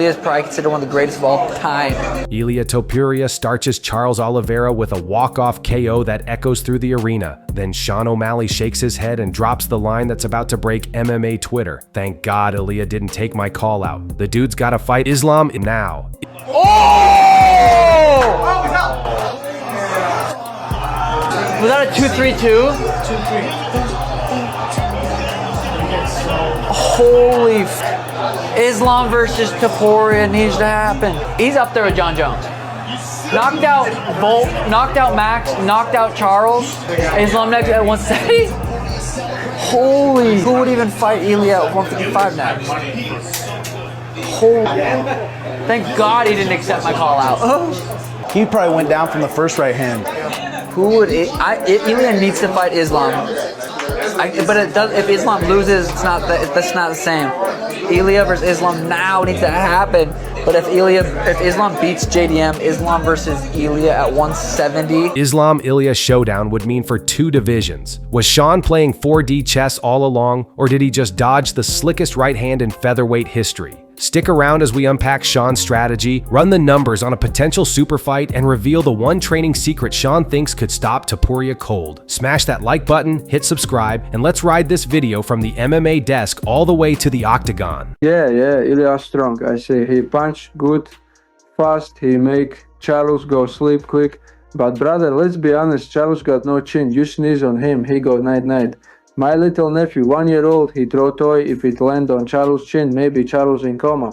He is probably considered one of the greatest of all time. Ilia Topuria starches Charles Oliveira with a walk-off KO that echoes through the arena. Then Sean O'Malley shakes his head and drops the line that's about to break MMA Twitter. Thank God Ilia didn't take my call out. The dude's gotta fight Islam now. Oh! Was that a 2-3-2? 2-3. Holy Islam versus Topuria needs to happen. He's up there with John Jones. Knocked out Volk, knocked out Max, knocked out Charles. Islam next at 170? Holy. Who would even fight Ilia at 155 next? Holy. Thank God he didn't accept my call out. He probably went down from the first right hand. Who would Ilia needs to fight Islam. But it does. If Islam loses, it's not that's not the same. Ilia versus Islam now needs to happen. But if Islam beats JDM, Islam versus Ilia at 170. Islam-Ilia showdown would mean for two divisions. Was Sean playing 4D chess all along, or did he just dodge the slickest right hand in featherweight history? Stick around as we unpack Sean's strategy, run the numbers on a potential super fight, and reveal the one training secret Sean thinks could stop Topuria cold. Smash that like button, hit subscribe, and let's ride this video from the MMA desk all the way to the Octagon. Yeah, Ilia strong. I say he punch good, fast. He make Charles go sleep quick. But brother, let's be honest, Charles got no chin. You sneeze on him, he go night-night. My little nephew, 1 year old, he throw toy. If it land on Charles' chin, maybe Charles in coma.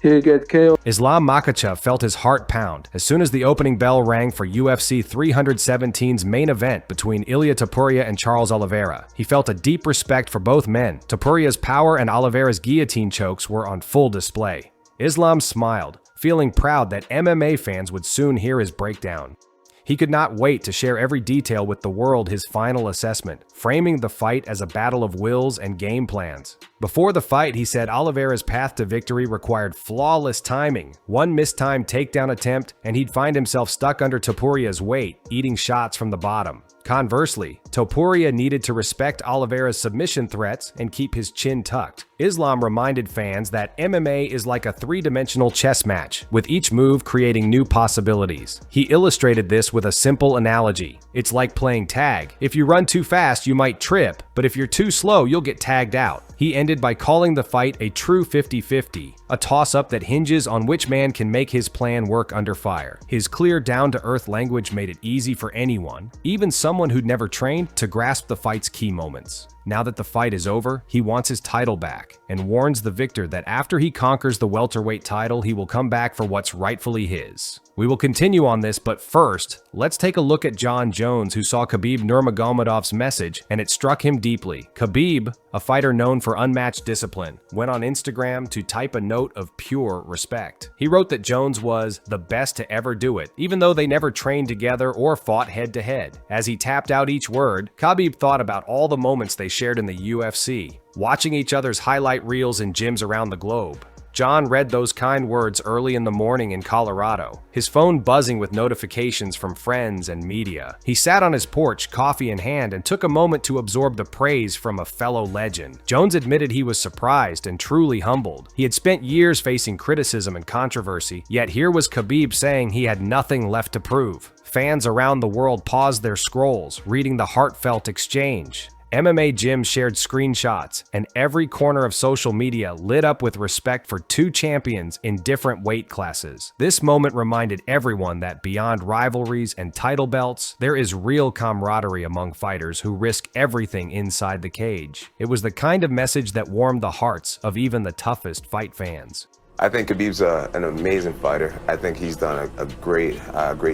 He'll get KO. Islam Makhachev felt his heart pound as soon as the opening bell rang for UFC 317's main event between Ilia Topuria and Charles Oliveira. He felt a deep respect for both men. Topuria's power and Oliveira's guillotine chokes were on full display. Islam smiled, feeling proud that MMA fans would soon hear his breakdown. He could not wait to share every detail with the world his final assessment, framing the fight as a battle of wills and game plans. Before the fight, he said Oliveira's path to victory required flawless timing. One mistimed takedown attempt, and he'd find himself stuck under Topuria's weight, eating shots from the bottom. Conversely, Topuria needed to respect Oliveira's submission threats and keep his chin tucked. Islam reminded fans that MMA is like a three-dimensional chess match, with each move creating new possibilities. He illustrated this with a simple analogy. It's like playing tag. If you run too fast, you might trip, but if you're too slow, you'll get tagged out. He ended by calling the fight a true 50-50, a toss-up that hinges on which man can make his plan work under fire. His clear, down-to-earth language made it easy for anyone, even someone who'd never trained, to grasp the fight's key moments. Now that the fight is over, he wants his title back and warns the victor that after he conquers the welterweight title, he will come back for what's rightfully his. We will continue on this, but first, let's take a look at John Jones, who saw Khabib Nurmagomedov's message and it struck him deeply. Khabib, a fighter known for unmatched discipline, went on Instagram to type a note of pure respect. He wrote that Jones was the best to ever do it, even though they never trained together or fought head-to-head. As he tapped out each word, Khabib thought about all the moments they shared in the UFC, watching each other's highlight reels in gyms around the globe. John read those kind words early in the morning in Colorado, his phone buzzing with notifications from friends and media. He sat on his porch, coffee in hand, and took a moment to absorb the praise from a fellow legend. Jones admitted he was surprised and truly humbled. He had spent years facing criticism and controversy, yet here was Khabib saying he had nothing left to prove. Fans around the world paused their scrolls, reading the heartfelt exchange. MMA gyms shared screenshots, and every corner of social media lit up with respect for two champions in different weight classes. This moment reminded everyone that beyond rivalries and title belts, there is real camaraderie among fighters who risk everything inside the cage. It was the kind of message that warmed the hearts of even the toughest fight fans. I think Khabib's an amazing fighter. I think he's done a great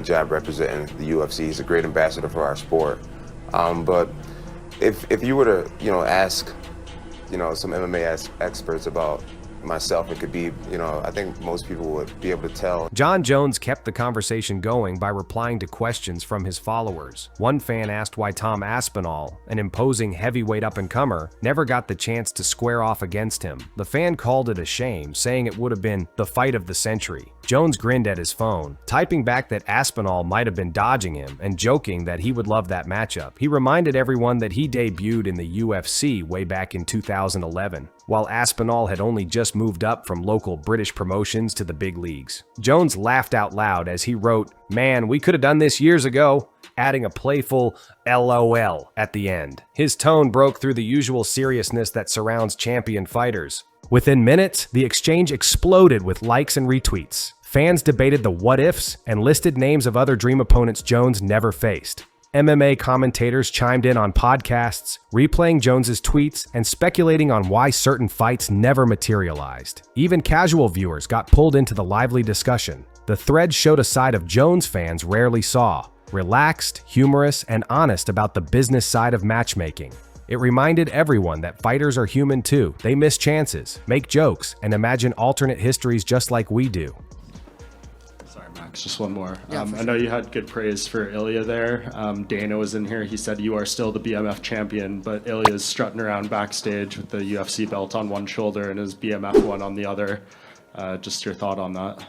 job representing the UFC. He's a great ambassador for our sport. But if you were to, ask, some MMA experts about myself and Khabib, I think most people would be able to tell. John Jones kept the conversation going by replying to questions from his followers. One fan asked why Tom Aspinall, an imposing heavyweight up-and-comer, never got the chance to square off against him. The fan called it a shame, saying it would have been the fight of the century. Jones grinned at his phone, typing back that Aspinall might have been dodging him and joking that he would love that matchup. He reminded everyone that he debuted in the UFC way back in 2011, while Aspinall had only just moved up from local British promotions to the big leagues. Jones laughed out loud as he wrote, "Man, we could have done this years ago," adding a playful LOL at the end. His tone broke through the usual seriousness that surrounds champion fighters. Within minutes, the exchange exploded with likes and retweets. Fans debated the what-ifs and listed names of other dream opponents Jones never faced. MMA commentators chimed in on podcasts, replaying Jones's tweets and speculating on why certain fights never materialized. Even casual viewers got pulled into the lively discussion. The thread showed a side of Jones fans rarely saw, relaxed, humorous, and honest about the business side of matchmaking. It reminded everyone that fighters are human too. They miss chances, make jokes, and imagine alternate histories just like we do. Sorry, Max, just one more. Yeah, I know you had good praise for Ilia there. Dana was in here. He said you are still the BMF champion, but Ilia's strutting around backstage with the UFC belt on one shoulder and his BMF one on the other. Just your thought on that.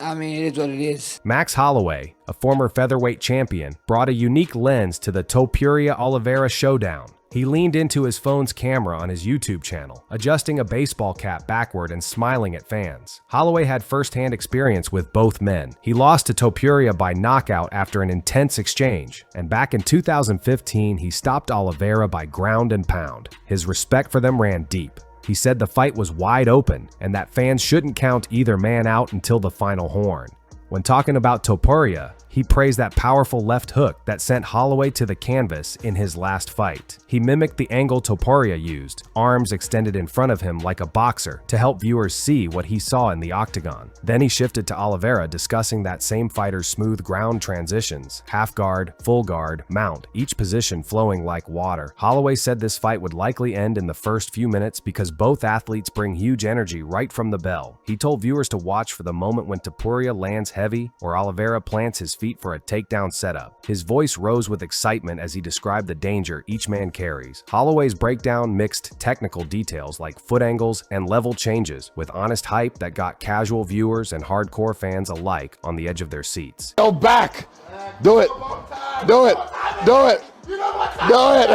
I mean, it is what it is. Max Holloway, a former featherweight champion, brought a unique lens to the Topuria-Oliveira showdown. He leaned into his phone's camera on his YouTube channel, adjusting a baseball cap backward and smiling at fans. Holloway had first-hand experience with both men. He lost to Topuria by knockout after an intense exchange, and back in 2015, he stopped Oliveira by ground and pound. His respect for them ran deep. He said the fight was wide open and that fans shouldn't count either man out until the final horn. When talking about Topuria, he praised that powerful left hook that sent Holloway to the canvas in his last fight. He mimicked the angle Topuria used, arms extended in front of him like a boxer, to help viewers see what he saw in the octagon. Then he shifted to Oliveira, discussing that same fighter's smooth ground transitions, half guard, full guard, mount, each position flowing like water. Holloway said this fight would likely end in the first few minutes because both athletes bring huge energy right from the bell. He told viewers to watch for the moment when Topuria lands heavy or Oliveira plants his feet for a takedown setup. His voice rose with excitement as he described the danger each man carries. Holloway's breakdown mixed technical details like foot angles and level changes with honest hype that got casual viewers and hardcore fans alike on the edge of their seats. Go back! Do it! Do it! Do it! Do it!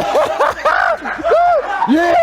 Yeah!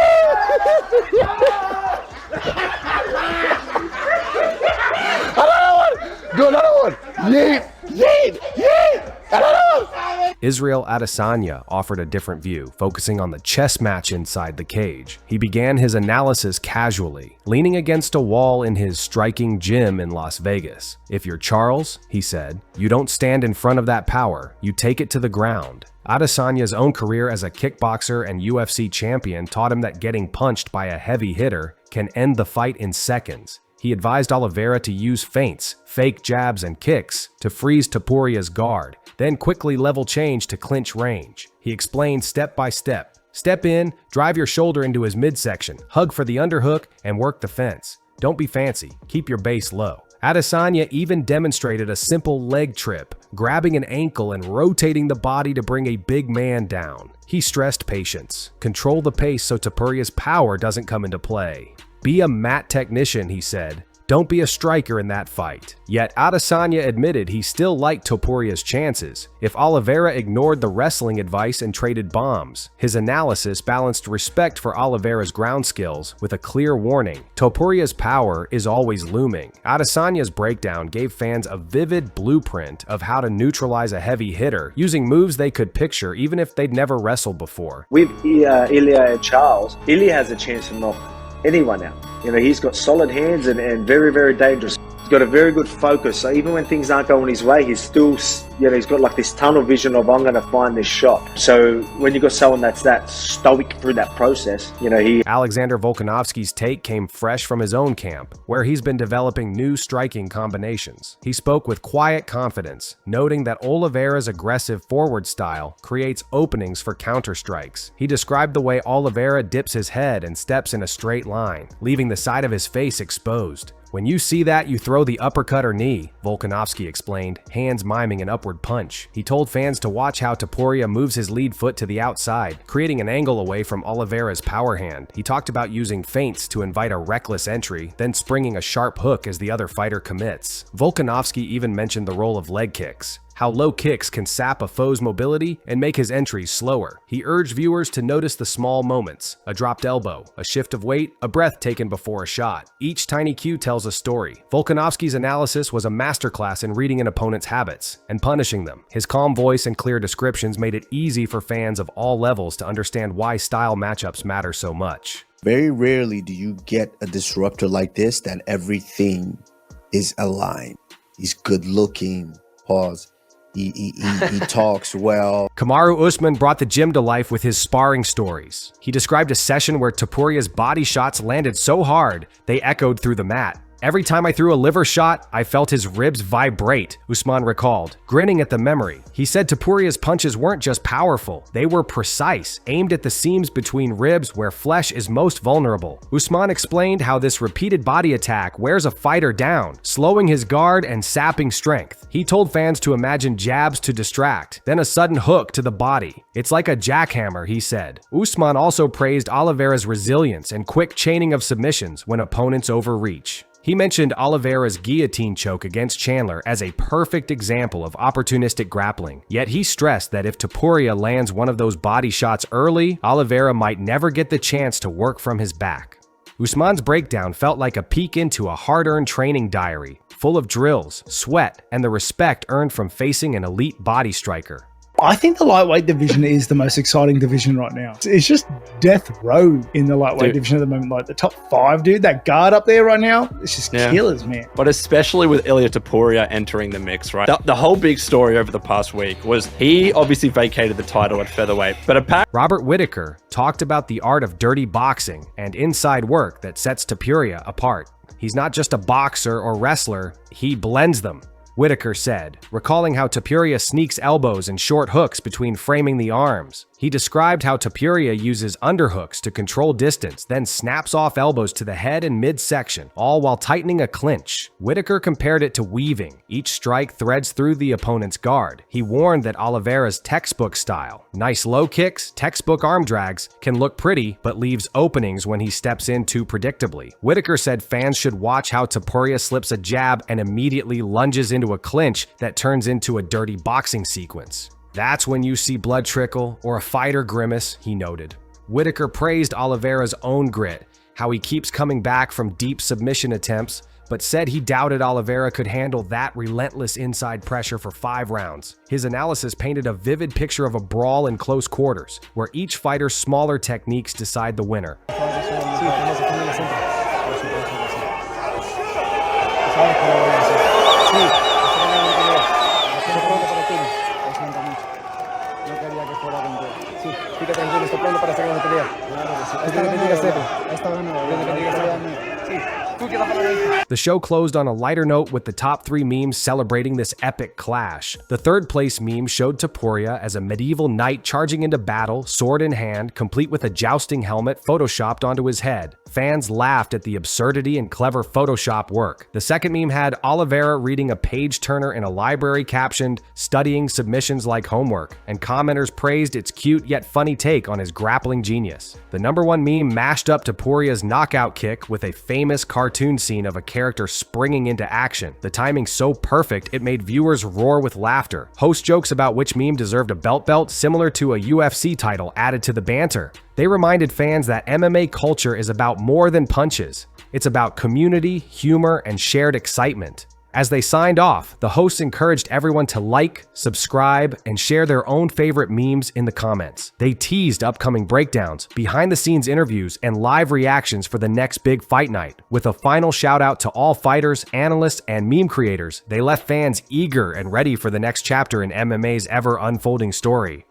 Another one! Do another one! Yeet! Yeet! Yeet! Another one! Israel Adesanya offered a different view, focusing on the chess match inside the cage. He began his analysis casually, leaning against a wall in his striking gym in Las Vegas. "If you're Charles," he said, "you don't stand in front of that power, you take it to the ground." Adesanya's own career as a kickboxer and UFC champion taught him that getting punched by a heavy hitter can end the fight in seconds. He advised Oliveira to use feints, fake jabs, and kicks to freeze Topuria's guard, then quickly level change to clinch range. He explained step by step. Step in, drive your shoulder into his midsection, hug for the underhook, and work the fence. Don't be fancy, keep your base low. Adesanya even demonstrated a simple leg trip, grabbing an ankle and rotating the body to bring a big man down. He stressed patience. Control the pace so Topuria's power doesn't come into play. Be a mat technician, he said. Don't be a striker in that fight. Yet Adesanya admitted he still liked Topuria's chances. If Oliveira ignored the wrestling advice and traded bombs, his analysis balanced respect for Oliveira's ground skills with a clear warning. Topuria's power is always looming. Adesanya's breakdown gave fans a vivid blueprint of how to neutralize a heavy hitter, using moves they could picture even if they'd never wrestled before. With Ilia and Charles, Ilia has a chance to knock anyone out. You know, he's got solid hands and very, very dangerous. He's got a very good focus. So even when things aren't going his way, he's still, you know, he's got like this tunnel vision of, I'm going to find this shot. So when you got someone that's that stoic through that process, you know, Alexander Volkanovski's take came fresh from his own camp, where he's been developing new striking combinations. He spoke with quiet confidence, noting that Oliveira's aggressive forward style creates openings for counter-strikes. He described the way Oliveira dips his head and steps in a straight line, leaving the side of his face exposed. When you see that, you throw the uppercut or knee, Volkanovski explained, hands miming an upward punch. He told fans to watch how Topuria moves his lead foot to the outside, creating an angle away from Oliveira's power hand. He talked about using feints to invite a reckless entry, then springing a sharp hook as the other fighter commits. Volkanovski even mentioned the role of leg kicks, how low kicks can sap a foe's mobility and make his entries slower. He urged viewers to notice the small moments: a dropped elbow, a shift of weight, a breath taken before a shot. Each tiny cue tells a story. Volkanovski's analysis was a masterclass in reading an opponent's habits and punishing them. His calm voice and clear descriptions made it easy for fans of all levels to understand why style matchups matter so much. Very rarely do you get a disruptor like this that everything is aligned. He's good looking. Pause. He talks well. Kamaru Usman brought the gym to life with his sparring stories. He described a session where Topuria's body shots landed so hard, they echoed through the mat. Every time I threw a liver shot, I felt his ribs vibrate, Usman recalled, grinning at the memory. He said Topuria's punches weren't just powerful, they were precise, aimed at the seams between ribs where flesh is most vulnerable. Usman explained how this repeated body attack wears a fighter down, slowing his guard and sapping strength. He told fans to imagine jabs to distract, then a sudden hook to the body. It's like a jackhammer, he said. Usman also praised Oliveira's resilience and quick chaining of submissions when opponents overreach. He mentioned Oliveira's guillotine choke against Chandler as a perfect example of opportunistic grappling, yet he stressed that if Topuria lands one of those body shots early, Oliveira might never get the chance to work from his back. Usman's breakdown felt like a peek into a hard-earned training diary, full of drills, sweat, and the respect earned from facing an elite body striker. I think the lightweight division is the most exciting division right now. It's just death row in the lightweight division at the moment. Like the top 5, dude, that guard up there right now, it's just killers, man. But especially with Ilia Topuria entering the mix, right? The whole big story over the past week was he obviously vacated the title at featherweight, but apparently Robert Whitaker talked about the art of dirty boxing and inside work that sets Topuria apart. He's not just a boxer or wrestler, he blends them, Whitaker said, recalling how Topuria sneaks elbows and short hooks between framing the arms. He described how Topuria uses underhooks to control distance, then snaps off elbows to the head and midsection, all while tightening a clinch. Whitaker compared it to weaving. Each strike threads through the opponent's guard. He warned that Oliveira's textbook style, nice low kicks, textbook arm drags, can look pretty, but leaves openings when he steps in too predictably. Whitaker said fans should watch how Topuria slips a jab and immediately lunges into a clinch that turns into a dirty boxing sequence. That's when you see blood trickle or a fighter grimace, he noted. Whitaker praised Oliveira's own grit, how he keeps coming back from deep submission attempts, but said he doubted Oliveira could handle that relentless inside pressure for 5 rounds. His analysis painted a vivid picture of a brawl in close quarters, where each fighter's smaller techniques decide the winner. The show closed on a lighter note with the top 3 memes celebrating this epic clash. The third place meme showed Topuria as a medieval knight charging into battle, sword in hand, complete with a jousting helmet photoshopped onto his head. Fans laughed at the absurdity and clever Photoshop work. The second meme had Oliveira reading a page-turner in a library captioned, "Studying submissions like homework," and commenters praised its cute yet funny take on his grappling genius. The number 1 meme mashed up Topuria's knockout kick with a famous cartoon scene of a character springing into action. The timing so perfect, it made viewers roar with laughter. Host jokes about which meme deserved a belt similar to a UFC title added to the banter. They reminded fans that MMA culture is about more than punches. It's about community, humor, and shared excitement. As they signed off, the hosts encouraged everyone to like, subscribe, and share their own favorite memes in the comments. They teased upcoming breakdowns, behind-the-scenes interviews, and live reactions for the next big fight night. With a final shout-out to all fighters, analysts, and meme creators, they left fans eager and ready for the next chapter in MMA's ever-unfolding story.